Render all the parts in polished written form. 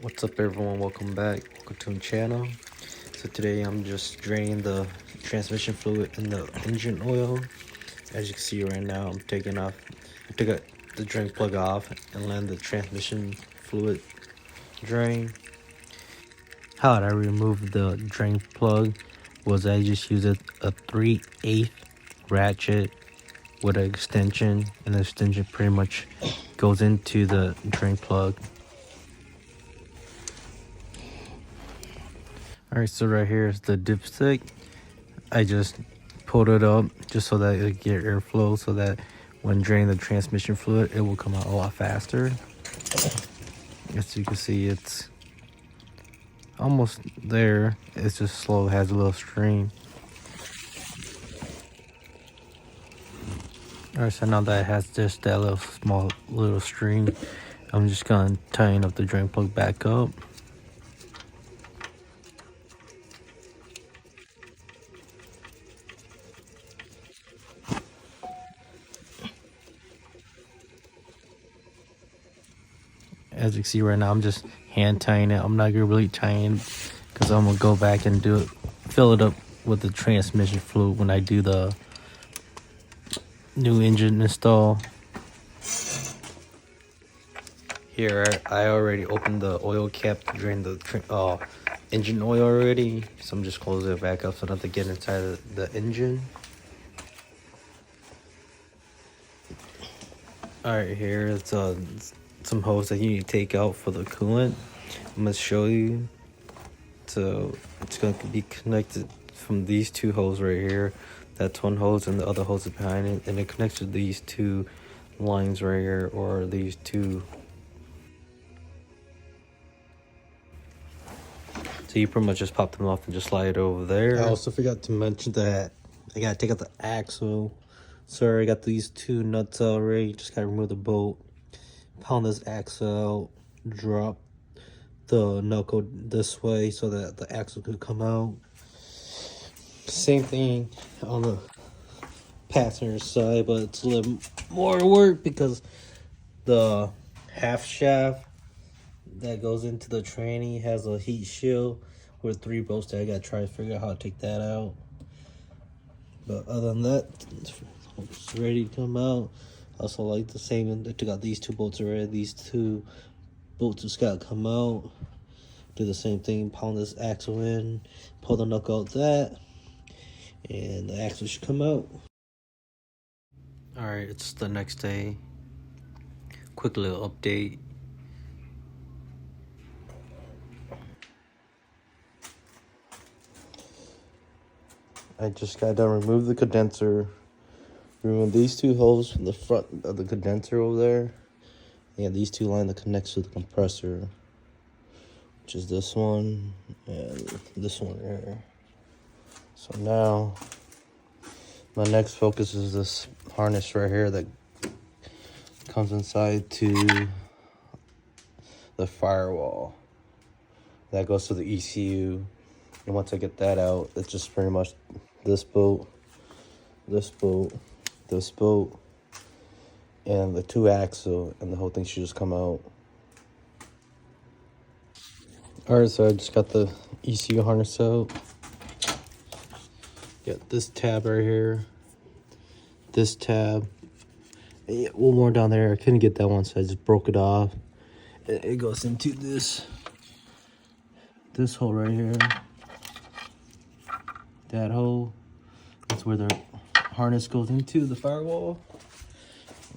What's up everyone, welcome back, welcome to the channel. So today I'm just draining the transmission fluid and the engine oil. As you can see right now, I took the drain plug off and let the transmission fluid drain. How I removed the drain plug was I just used a 3/8 ratchet with an extension, and the extension pretty much goes into the drain plug. Alright, so right here is the dipstick. I just pulled it up just so that it would get airflow, so that when draining the transmission fluid, it will come out a lot faster. As you can see, it's almost there. It's just slow, it has a little stream. Alright, so now that it has just that little stream, I'm just gonna tighten up the drain plug back up. As you can see right now, I'm just hand tying it. I'm not gonna really tighten because I'm gonna go back and fill it up with the transmission fluid when I do the new engine install. Here, I already opened the oil cap to drain the engine oil already, so I'm just closing it back up so not to get inside the engine. Alright, here is some hose that you need to take out for the coolant. I'm going to show you. So it's going to be connected from these two hoses right here. That's one hose and the other hose is behind it, and it connects to these two lines right here, or these two. So you pretty much just pop them off and just slide it over there. I also forgot to mention that I gotta take out the axle. Sorry, I got these two nuts already. Just gotta remove the bolt, pound this axle out, drop the knuckle this way so that the axle could come out. Same thing on the passenger side, but it's a little more work because the half shaft that goes into the tranny has a heat shield with 3 bolts that I gotta try to figure out how to take that out. But other than that, it's ready to come out. Also, like the same, I took out these 2 bolts already. These 2 bolts just gotta come out. Do the same thing, pound this axle in, pull the knuckle out that, and the axle should come out. Alright, it's the next day. Quick little update. I just got done remove the condenser. Remove these 2 holes from the front of the condenser over there. And these 2 lines that connects to the compressor, which is this one and this one here. So now my next focus is this harness right here that comes inside to the firewall. That goes to the ECU. And once I get that out, it's just pretty much this bolt, this bolt, this bolt, and the 2 axle, and the whole thing should just come out. Alright, so I just got the ECU harness out. Got this tab right here, this tab, and one more down there. I couldn't get that one, so I just broke it off. It goes into this hole right here. That hole, that's where the harness goes into the firewall.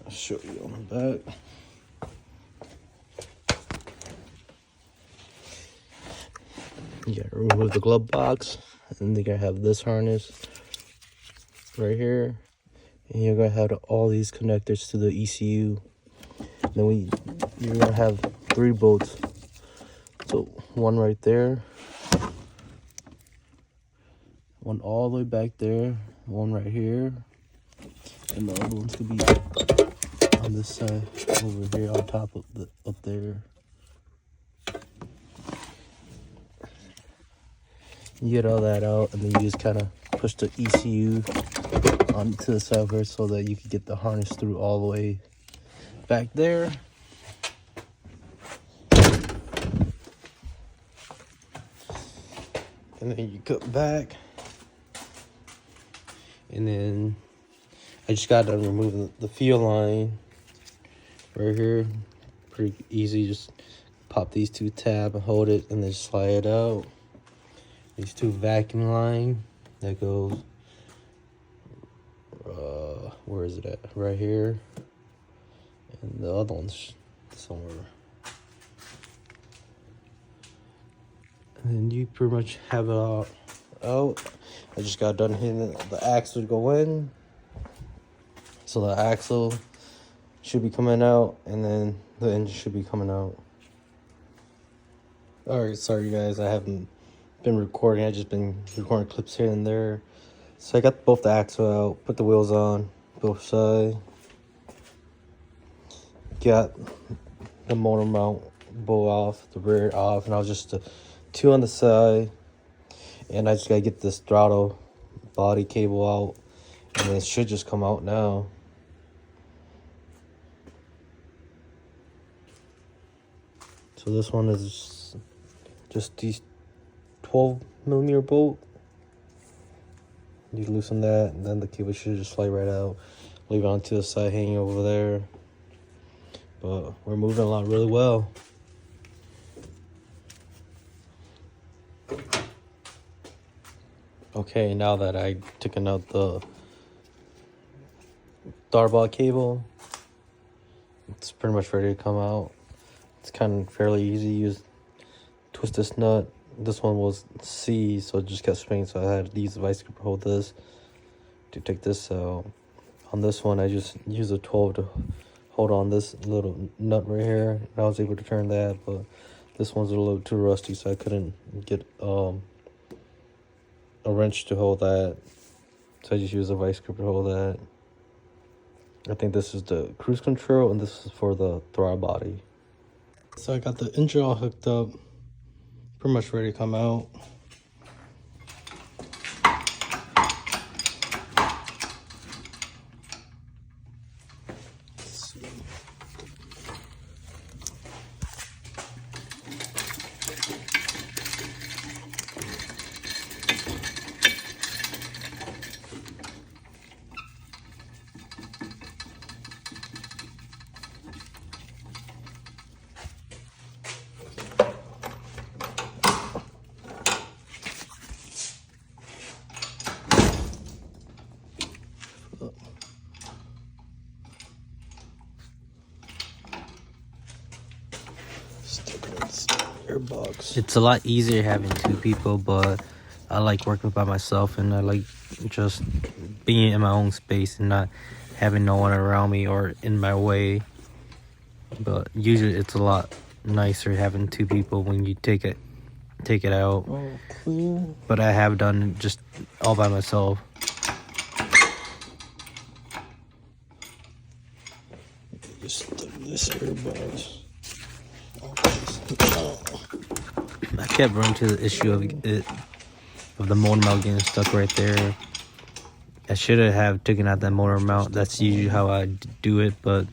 I'll show you on the back. You gotta remove the glove box, and you're gonna have this harness right here, and you're gonna have all these connectors to the ECU. Then you're gonna have 3 bolts. So one right there, one all the way back there, one right here, and the other one's gonna be on this side over here on top of up there. You get all that out, and then you just kind of push the ECU onto the side here so that you can get the harness through all the way back there. and then you cut back, and then I just got done removing the fuel line right here. Pretty easy, just pop these two tabs and hold it and then slide it out. These two vacuum line that goes where is it at? Right here, and the other one's somewhere. And then you pretty much have it all out. I just got done hitting the axle to go in, so the axle should be coming out, and then the engine should be coming out. Alright, sorry guys, I haven't been recording. I just been recording clips here and there. So I got both the axle out, put the wheels on both sides, got the motor mount bolt off, the rear off, and I was just two on the side. And I just gotta get this throttle body cable out, and it should just come out now. So this one is just these 12mm bolt. You loosen that, and then the cable should just slide right out. Leave it onto the side hanging over there. But we're moving along really well. Okay, now that I taken out the throttle cable, it's pretty much ready to come out. It's kind of fairly easy. Use twist this nut. This one was C, so it just kept spinning, so I had to use the vice grip to hold this to take this out. On this one, I just used a 12 to hold on this little nut right here, and I was able to turn that, but this one's a little too rusty, so I couldn't get a wrench to hold that, so I just used a vice grip to hold that. I think this is the cruise control, and this is for the throttle body. So I got the engine all hooked up, pretty much ready to come out. It's a lot easier having two people, but I like working by myself, and I like just being in my own space and not having no one around me or in my way. But usually it's a lot nicer having two people when you take it out. Oh, clear. But I have done just all by myself. Just this earbud. I kept running to the issue of the motor mount getting stuck right there. I should have taken out that motor mount. That's usually how I do it, but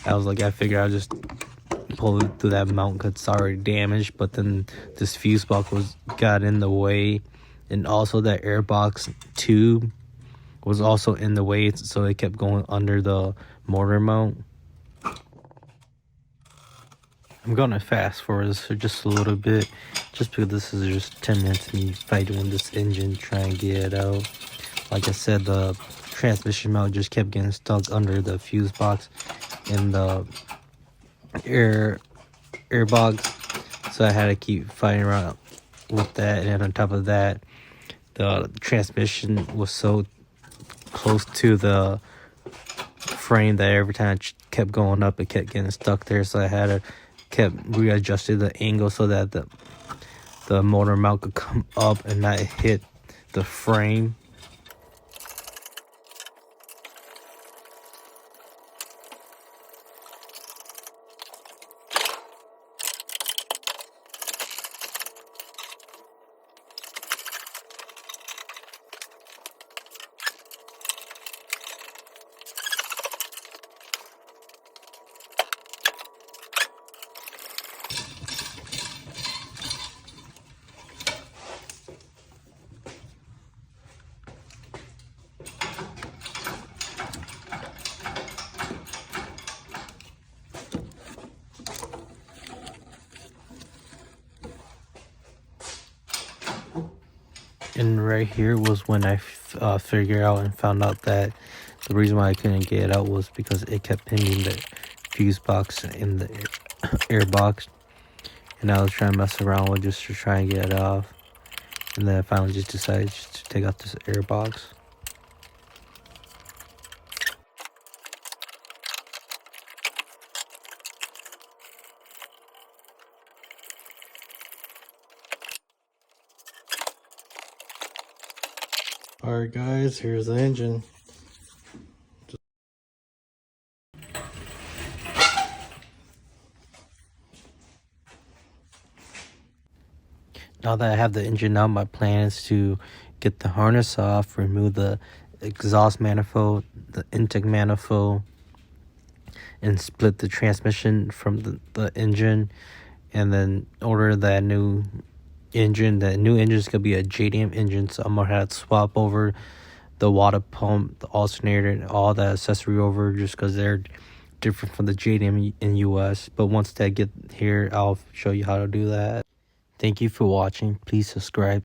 I was like, I figured I'll just pull it through that mount because it's already damaged. But then this fuse box got in the way, and also that airbox tube was also in the way, so it kept going under the motor mount. I'm gonna fast forward this for just a little bit, just because this is just 10 minutes of me fighting with this engine, trying to get it out. Like I said, the transmission mount just kept getting stuck under the fuse box and the air box, so I had to keep fighting around with that. And on top of that, the transmission was so close to the frame that every time it kept going up, it kept getting stuck there, so I had to kept readjusting the angle so that the motor mount could come up and not hit the frame. And right here was when I figured out and found out that the reason why I couldn't get it out was because it kept pinging the fuse box in the air box. And I was trying to mess around with just to try and get it off. And then I finally just decided just to take out this air box. Alright guys, here's the engine. Now that I have the engine out, my plan is to get the harness off, remove the exhaust manifold, the intake manifold, and split the transmission from the engine, and then order that new engine. That new engine is going to be a JDM engine, so I'm going to have to swap over the water pump, the alternator, and all that accessory over just because they're different from the JDM in US. But once they get here, I'll show you how to do that. Thank you for watching. Please subscribe.